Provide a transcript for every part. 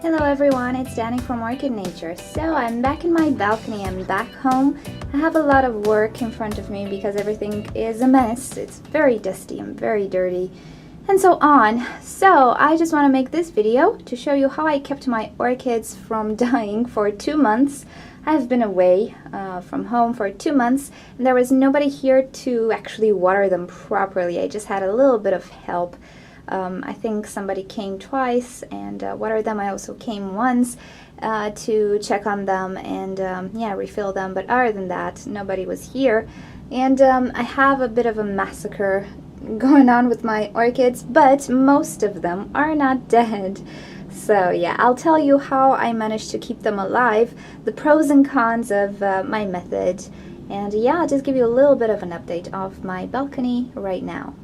Hello everyone, it's Danny from Orchid Nature. So I'm back in my balcony, I'm back home. I have a lot of work in front of me because everything is a mess. It's very dusty, I'm very dirty, and so on. So I just want to make this video to show you how I kept my orchids from dying for 2 months. I've been away from home for 2 months and there was nobody here to actually water them properly. I just had a little bit of help. I think somebody came twice and watered them. I also came once to check on them and yeah, refill them, but other than that nobody was here. And I have a bit of a massacre going on with my orchids, but most of them are not dead. So yeah, I'll tell you how I managed to keep them alive, the pros and cons of my method, and yeah, I'll just give you a little bit of an update of my balcony right now.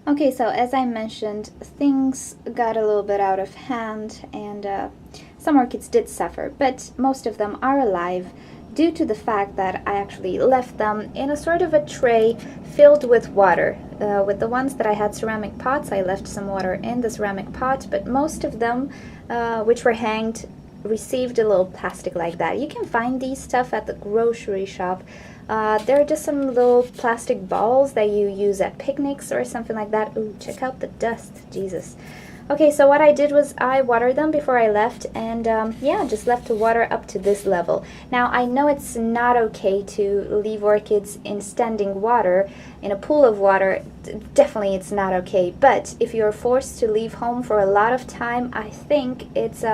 Okay, so as I mentioned, things got a little bit out of hand and some orchids did suffer, but most of them are alive due to the fact that I actually left them in a sort of a tray filled with water. With the ones that I had ceramic pots, I left some water in the ceramic pot, but most of them, which were hanged, received a little plastic like that. You can find these stuff at the grocery shop. They're just some little plastic balls that you use at picnics or something like that. Ooh, check out the dust, Jesus. Okay, so what I did was I watered them before I left and yeah, just left the water up to this level. Now I know it's not okay to leave orchids in standing water, in a pool of water. Definitely it's not okay, but if you're forced to leave home for a lot of time, I think it's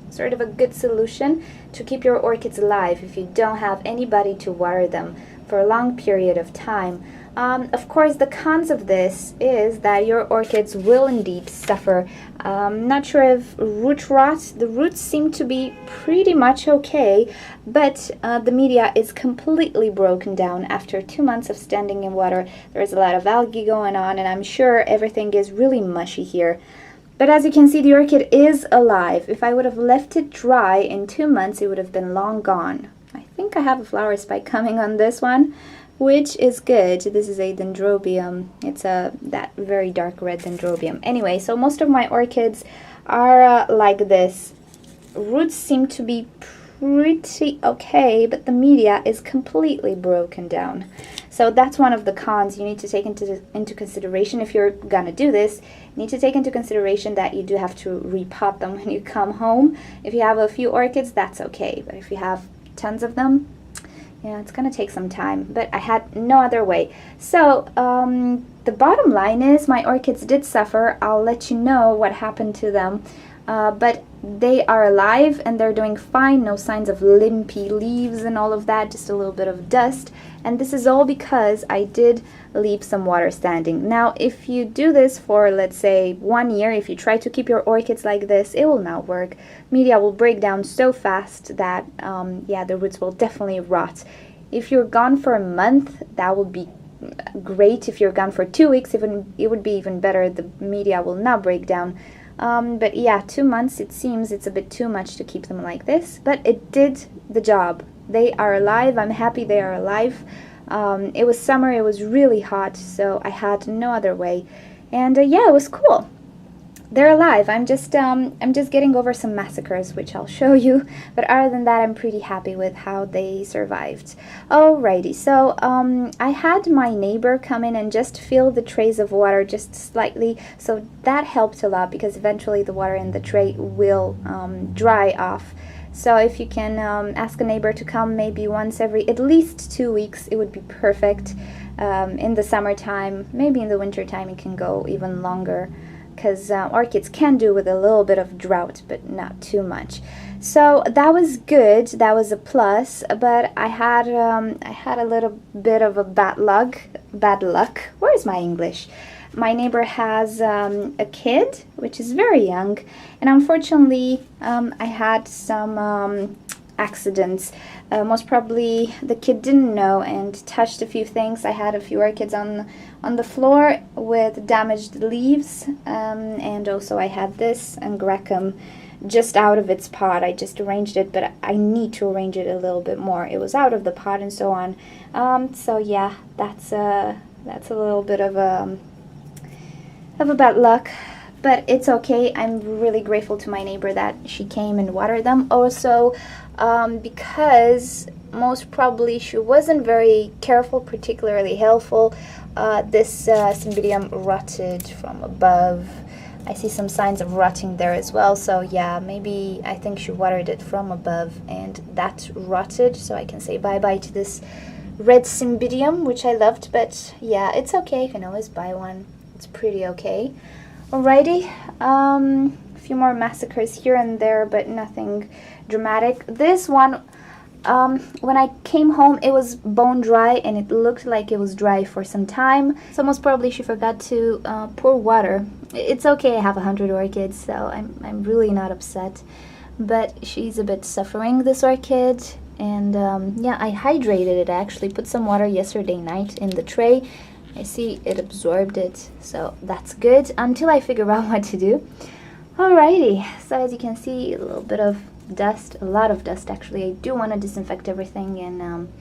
sort of a good solution to keep your orchids alive if you don't have anybody to water them for a long period of time. Of course, the cons of this is that your orchids will indeed suffer. Not sure if root rot. The roots seem to be pretty much okay, but the media is completely broken down after 2 months of standing in water. There's a lot of algae going on, and I'm sure everything is really mushy here. But as you can see, the orchid is alive. If I would have left it dry in 2 months, it would have been long gone. I think I have a flower spike coming on this one, which is good. This is a dendrobium. It's that very dark red dendrobium. Anyway, so most of my orchids are like this. Roots seem to be pretty okay, but the media is completely broken down. So that's one of the cons you need to take into consideration if you're gonna do this. You need to take into consideration that you do have to repot them when you come home. If you have a few orchids, that's okay, but if you have tons of them, yeah, it's gonna take some time, but I had no other way. So the bottom line is my orchids did suffer. I'll let you know what happened to them, but they are alive and they're doing fine. No signs of limpy leaves and all of that, just a little bit of dust. And this is all because I did leave some water standing. Now, if you do this for, let's say, 1 year, if you try to keep your orchids like this, it will not work. Media will break down so fast that, yeah, the roots will definitely rot. If you're gone for a month, that would be great. If you're gone for 2 weeks, it would be even better. The media will not break down. But yeah, 2 months, it seems it's a bit too much to keep them like this, but it did the job. They are alive. I'm happy they are alive. It was summer, it was really hot, so I had no other way. And yeah, it was cool. They're alive. I'm just getting over some massacres, which I'll show you. But other than that, I'm pretty happy with how they survived. Alrighty, so I had my neighbor come in and just fill the trays of water just slightly. So that helped a lot because eventually the water in the tray will dry off. So if you can ask a neighbor to come maybe once every at least 2 weeks, it would be perfect. In the summertime, maybe in the wintertime, it can go even longer, because orchids can do with a little bit of drought, but not too much. So that was good. That was a plus. But I had a little bit of a bad luck. Where's my English? My neighbor has a kid, which is very young, and unfortunately, I had some accidents. Most probably the kid didn't know and touched a few things. I had a few orchids on the floor with damaged leaves, and also I had this Angraecum just out of its pot. I just arranged it, but I need to arrange it a little bit more. It was out of the pot and so on. So yeah, that's a little bit of a bad luck. but it's okay. I'm really grateful to my neighbor that she came and watered them. Also, because most probably she wasn't very careful, particularly helpful, this cymbidium rotted from above. I see some signs of rotting there as well, so yeah, maybe I think she watered it from above and that rotted, so I can say bye-bye to this red cymbidium, which I loved. But yeah, it's okay, you can always buy one. It's pretty okay. Alrighty, a few more massacres here and there, but nothing dramatic. This one, when I came home, it was bone dry and it looked like it was dry for some time. So most probably she forgot to pour water. It's okay, I have 100 orchids, so I'm really not upset. But she's a bit suffering, this orchid. And yeah, I hydrated it. I actually put some water yesterday night in the tray. I see it absorbed it, so that's good until I figure out what to do. Alrighty, so as you can see, a little bit of dust, a lot of dust actually. I do want to disinfect everything and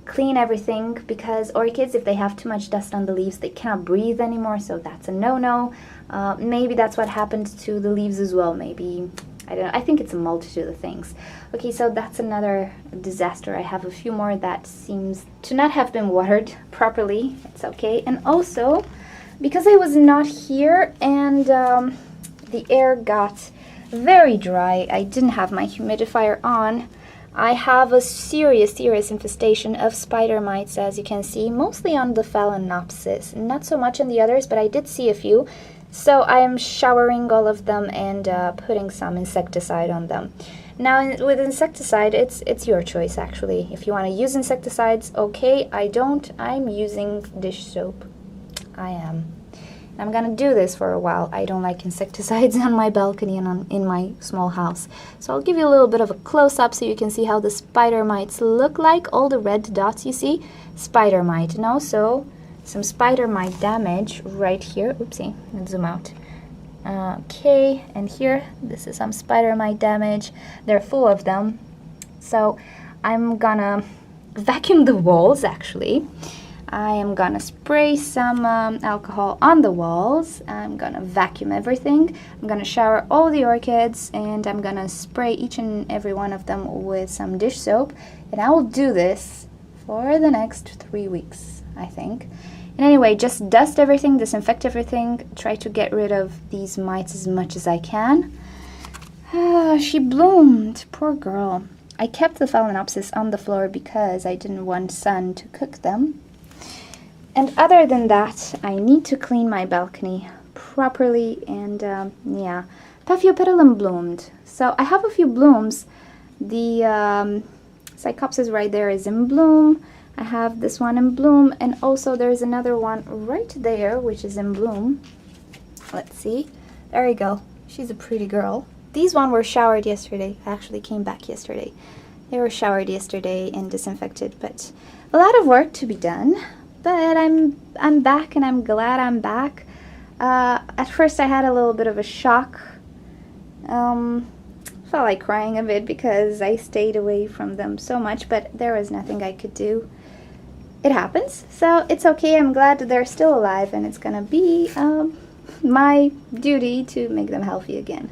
clean everything, because orchids, if they have too much dust on the leaves, they cannot breathe anymore, so that's a no-no. Maybe that's what happened to the leaves as well. Maybe, I don't know, I think it's a multitude of things. Okay, so that's another disaster. I have a few more that seems to not have been watered properly. It's okay. And also, because I was not here and the air got very dry, I didn't have my humidifier on. I have a serious infestation of spider mites, as you can see, mostly on the Phalaenopsis, not so much on the others, but I did see a few. So I'm showering all of them and putting some insecticide on them. Now with insecticide, it's your choice actually. If you want to use insecticides, okay. I don't. I'm using dish soap. I am. I'm gonna do this for a while. I don't like insecticides on my balcony and in my small house. So I'll give you a little bit of a close-up so you can see how the spider mites look like. All the red dots you see, spider mite. And also some spider mite damage right here. Oopsie, let's zoom out. Okay, and here, this is some spider mite damage. They're full of them. So I'm gonna vacuum the walls actually. I am gonna spray some alcohol on the walls. I'm gonna vacuum everything. I'm gonna shower all the orchids and I'm gonna spray each and every one of them with some dish soap. And I will do this for the next 3 weeks, I think. And anyway, just dust everything, disinfect everything, try to get rid of these mites as much as I can. She bloomed, poor girl. I kept the Phalaenopsis on the floor because I didn't want sun to cook them. And other than that, I need to clean my balcony properly, and yeah, Paphiopedilum bloomed. So I have a few blooms. The Psychopsis right there is in bloom. I have this one in bloom, and also there's another one right there which is in bloom. Let's see. There you go. She's a pretty girl. These ones were showered yesterday. I actually came back yesterday. They were showered yesterday and disinfected, but a lot of work to be done. But I'm back, and I'm glad I'm back. At first I had a little bit of a shock. Felt like crying a bit because I stayed away from them so much, but there was nothing I could do. It happens, so it's okay. I'm glad that they're still alive, and it's gonna be my duty to make them healthy again.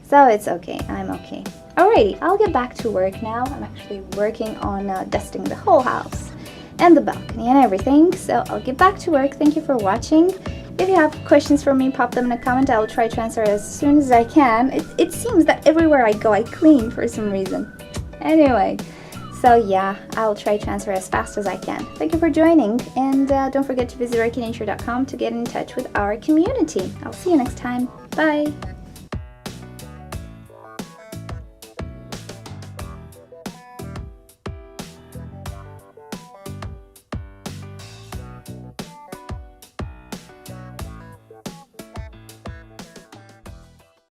So it's okay, I'm okay. Alrighty, I'll get back to work now. I'm actually working on dusting the whole house and the balcony and everything, so I'll get back to work. Thank you for watching. If you have questions for me, pop them in a comment. I will try to answer as soon as I can. It seems that everywhere I go, I clean for some reason. Anyway, so yeah, I'll try to answer as fast as I can. Thank you for joining, and don't forget to visit orchidnature.com to get in touch with our community. I'll see you next time. Bye!